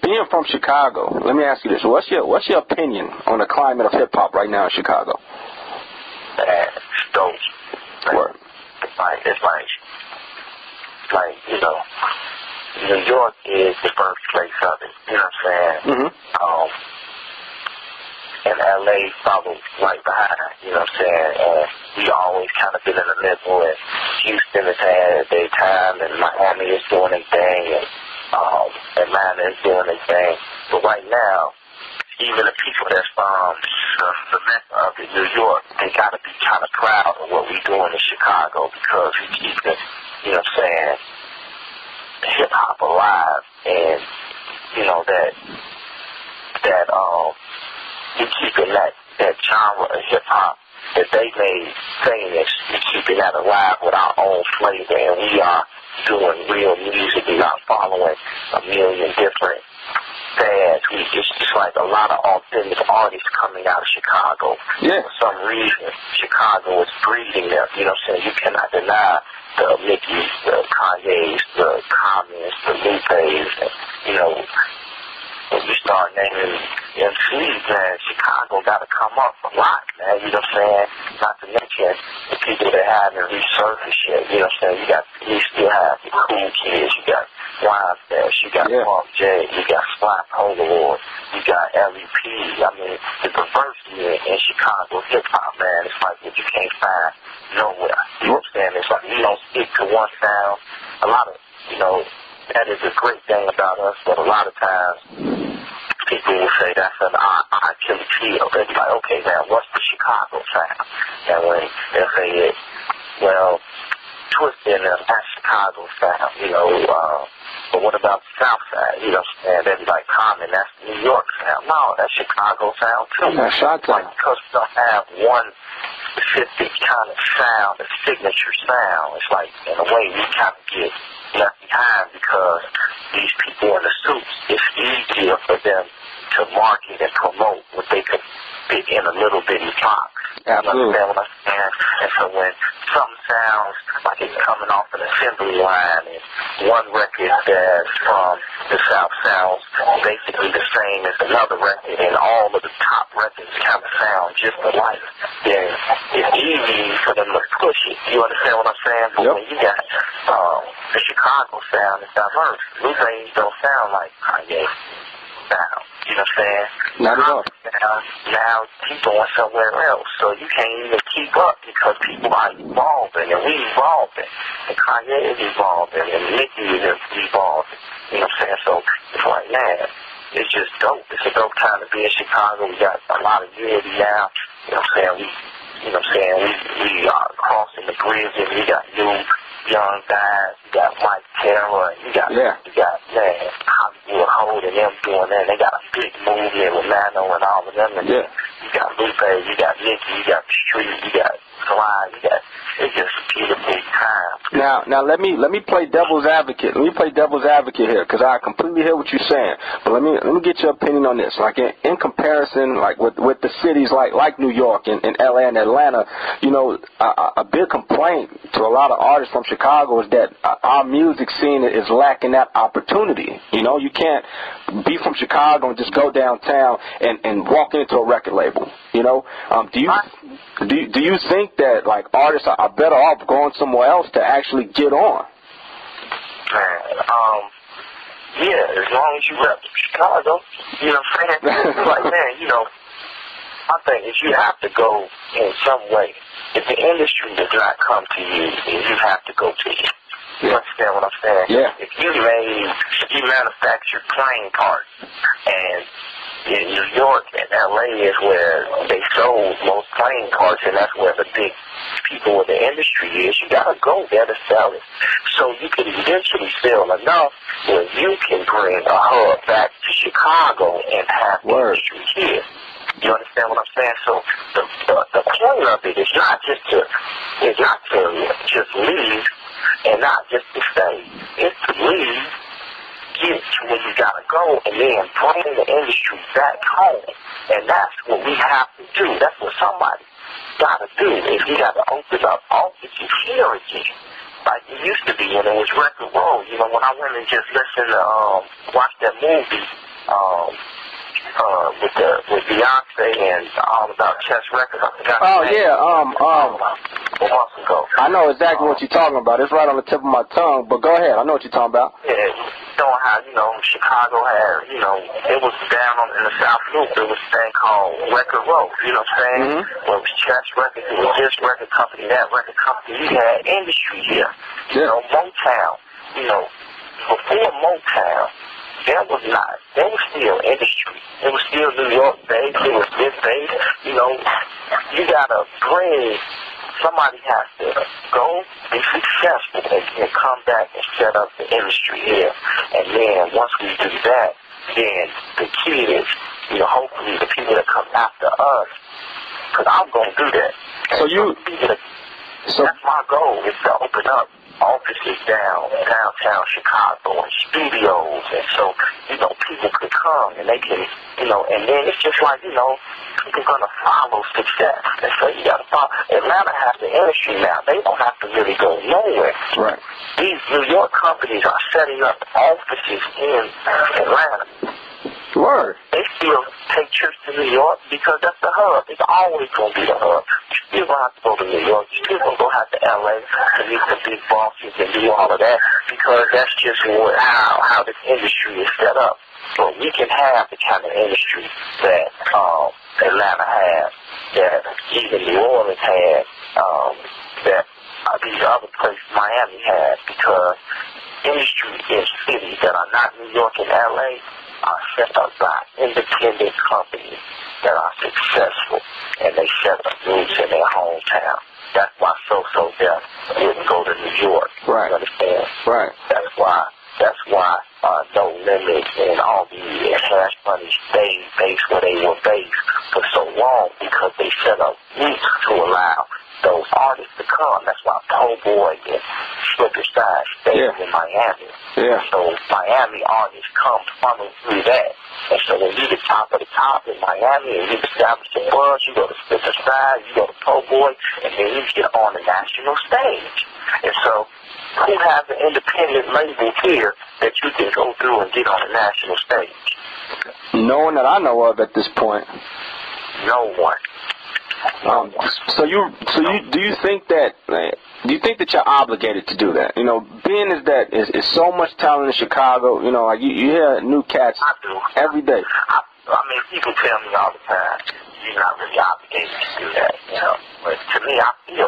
being from Chicago, let me ask you this: what's your opinion on the climate of hip hop right now in Chicago? It's dope. Word. It's like, you know, New York is the birthplace of it. You know what I'm saying? Mm-hmm. And LA follows right behind. You know what I'm saying? And we always kind of been in the middle. And Houston has had their time, and Miami is doing their thing, and Atlanta is doing their thing. But right now, even the people that's from the mecca of New York, they got to be kind of proud of what we're doing in Chicago, because we keep it, you know what I'm saying, hip-hop alive. And, you know, that we keeping that genre of hip-hop that they made famous, we keeping that alive with our own flavor, and we are doing real music. We're not following a million different fads. It's just like a lot of authentic artists coming out of Chicago. Yeah. For some reason, Chicago is breeding them. You know what I'm saying? You cannot deny the Mickeys, the Kanye's, the Commons, the Lupes, and, you know, when you start naming MCs, man, Chicago got to come up a lot, man. You know what I'm saying? Not to mention the people that haven't resurfaced shit. You know what I'm saying? You still have the Cool Kids. You got Wildfest. You got Mark J. You got Slap Overlord. You got LEP. I mean, the diversity in Chicago hip-hop, man, it's like what you can't find nowhere. You know what I'm saying? It's like you don't stick to one sound. A lot of, you know, that is a great thing about us, but a lot of times people will say that's an Achilles heel. They'll be like, okay, now what's the Chicago sound? And when they'll say it, well, Twisted, that's Chicago sound, you know, but what about the South Side? You know what I'm saying? They'll be like, Common, that's New York sound. No, that's Chicago sound too. That's Chi-Town. Like, because we don't have one specific kind of sound, a signature sound. It's like, in a way, we kind of get left behind because these people in the suits, it's easier for them to market and promote what they could fit in a little bitty box. Absolutely. You understand what I'm saying? And so when something sounds like it's coming off an assembly line and one record that's from the South sounds basically the same as another record and all of the top records kind of sound just alike, then it's easy for them to push it. You understand what I'm saying? But when you got the Chicago sound, it's diverse. Lupes don't sound like Kanye sound. You know what I'm saying? Not at all. Now he's going somewhere else, so you can't even keep up because people are evolving, and we evolving, and Kanye is evolving, and Mickey is evolving. You know what I'm saying? So it's like, man, it's just dope. It's a dope time to be in Chicago. We got a lot of unity now. You know what I'm saying? We are crossing the bridge, and we got new young guys. You got Mike Taylor, and you got man, Hollywood Hold and them doing that. They got a big movement with Mano and all of them. And you got Lupe, you got Mickey, you got the Street, you got Sly, it's just a beautiful time. Now let me play devil's advocate. Let me play devil's advocate here, because I completely hear what you're saying. But let me get your opinion on this. Like in comparison, like with the cities like New York and LA and Atlanta, you know, a big complaint to a lot of artists from Chicago is that our music scene is lacking that opportunity. You know, you can't be from Chicago and just go downtown and walk into a record label. You know, do you think that like artists are better off going somewhere else to actually get on? Yeah, as long as you rep Chicago, you know what I'm saying? Like, man, you know, my thing is you have to go in some way. If the industry does not come to you, then you have to go to it. You understand what I'm saying? Yeah. If you manufacture playing parts, and in New York and LA is where they sold most playing parts, and that's where the big people in the industry is, you gotta go there to sell it. So you can eventually sell enough where you can bring a hub back to Chicago and have the industry here. You understand what I'm saying? So the point of it is not just to just leave and not just to stay. It's to leave, get to where you gotta go, and then bring the industry back home. And that's what we have to do. That's what somebody gotta do, is we gotta open up offices here again. Like it used to be when it was record roll. You know, when I went and just listened to watch that movie with Beyonce and All About Chess Records. I forgot. Oh yeah, a month ago. I know exactly what you're talking about. It's right on the tip of my tongue. But go ahead. I know what you're talking about. Yeah, showing how Chicago had it was down in the South Loop. There was a thing called Record Row. You know what I'm saying? Mm-hmm. Well, it was Chess Records. It was this record company, that record company. You had industry here. Yeah. Motown. Before Motown, there was still industry. It was still New York based. It was this based. You gotta somebody has to go be successful and come back and set up the industry here. And then once we do that, then the key is, hopefully the people that come after us, because I'm gonna do that. That's my goal, is to open up offices downtown Chicago and studios, and so people could come and they can and then it's just like people gonna follow success, and so you gotta follow. Atlanta has the industry now; they don't have to really go nowhere. Right. These New York companies are setting up offices in Atlanta. Word. They still take trips to New York because that's the hub. It's always going to be the hub. You still going to have to go to New York. You still going to go have to L.A. to meet the big bosses and do all of that because that's just how this industry is set up. So we can have the kind of industry that Atlanta has, that even New Orleans has, that these other places, Miami has, because industry in cities that are not New York and L.A. are set up by independent companies that are successful, and they set up roots in their hometown. That's why So Def didn't go to New York. Right. You understand? Right. That's why No Limit and all these Cash Money stayed based where they were based for so long because they set up roots to allow those artists to come. That's why Po' Boy and Slippery Side stayed in Miami. Yeah. So Miami artists come funnel through that. And so when you're the top of the top in Miami and you establish a buzz, you go to Slippery Side, you go to Po' Boy, and then you get on the national stage. And so who has an independent label here that you can go through and get on the national stage? No one that I know of at this point. No one. Do you think that you're obligated to do that? Being that is so much talent in Chicago, like you hear new cats every day. I mean, people tell me all the time, you're not really obligated to do that, but to me, I feel